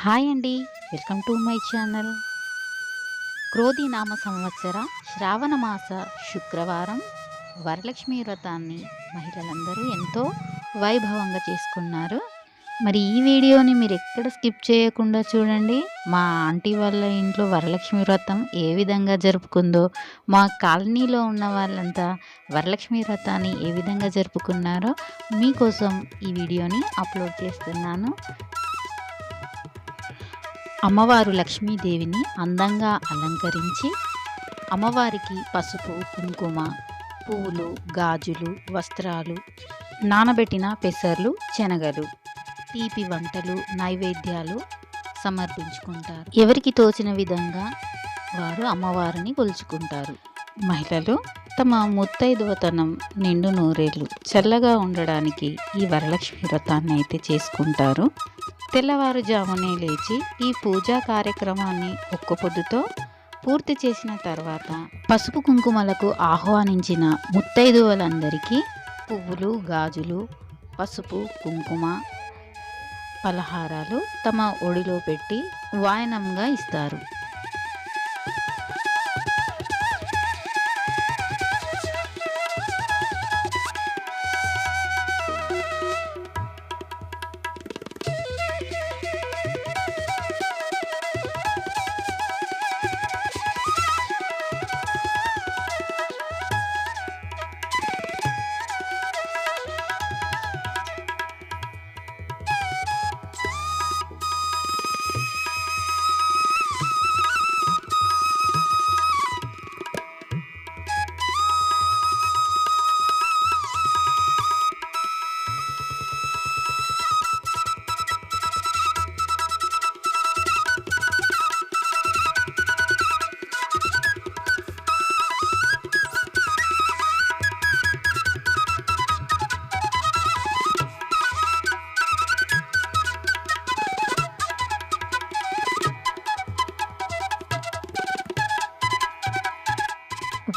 Hi అండి. Welcome to my channel. Krodhi నామ సంవత్సర శ్రావణ మాస శుక్రవారం వరలక్ష్మి వ్రతాన్ని మహిళలందరూ ఎంతో వైభవంగా చేసుకున్నారు. మరి ఈ వీడియోని మీరు ఎక్కడ స్కిప్ చేయకుండా చూడండి. మా ఆంటీ వాళ్ళ ఇంట్లో వరలక్ష్మి వ్రతం ఏ విధంగా జరుపుకుందో, మా కాలనీలో ఉన్న వాళ్ళంతా వరలక్ష్మి వ్రతాన్ని ఏ విధంగా జరుపుకున్నారో మీకోసం ఈ వీడియోని అప్లోడ్ చేస్తున్నాను. అమ్మవారు లక్ష్మీదేవిని అందంగా అలంకరించి అమ్మవారికి పసుపు, కుంకుమ, పువ్వులు, గాజులు, వస్త్రాలు, నానబెట్టిన పెసర్లు, శనగలు, తీపి వంటలు, నైవేద్యాలు సమర్పించుకుంటారు. ఎవరికి తోచిన విధంగా వారు అమ్మవారిని కొలుచుకుంటారు. మహిళలు తమ ముత్తైదువతనం నిండు నూరేళ్లు చల్లగా ఉండడానికి ఈ వరలక్ష్మి వ్రతాన్ని అయితే చేసుకుంటారు. తెల్లవారుజామునే లేచి ఈ పూజా కార్యక్రమాన్ని ఒక్క పొద్దుతో పూర్తి చేసిన తర్వాత పసుపు కుంకుమలకు ఆహ్వానించిన ముత్తైదువులందరికీ పువ్వులు, గాజులు, పసుపు, కుంకుమ, పలహారాలు తమ ఒడిలో పెట్టి వాయనంగా ఇస్తారు.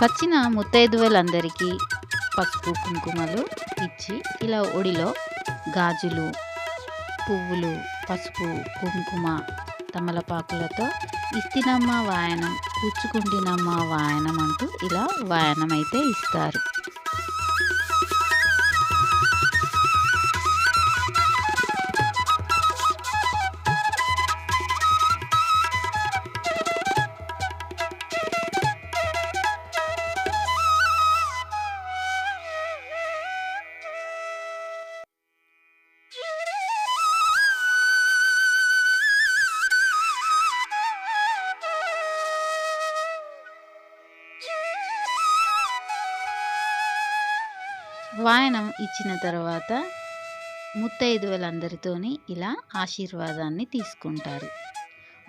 వచ్చిన ముత్తైదువులందరికీ పసుపు, కుంకుమలు ఇచ్చి ఇలా ఒడిలో గాజులు, పువ్వులు, పసుపు, కుంకుమ, తమలపాకులతో ఇస్తినమ్మ వాయనం, పుచ్చుకుంటినమ్మ వాయనం అంటూ ఇలా వాయనం అయితే ఇస్తారు. వాయనం ఇచ్చిన తర్వాత ముత్తైదువులందరితోని ఇలా ఆశీర్వాదాన్ని తీసుకుంటారు.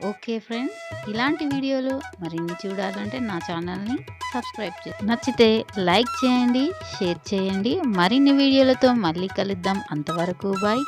ఓకే ఫ్రెండ్స్, ఇలాంటి వీడియోలు మరిన్ని చూడాలంటే నా ఛానల్ని సబ్స్క్రైబ్ చేయండి. నచ్చితే లైక్ చేయండి, షేర్ చేయండి. మరిన్ని వీడియోలతో మళ్ళీ కలుద్దాం. అంతవరకు బాయ్.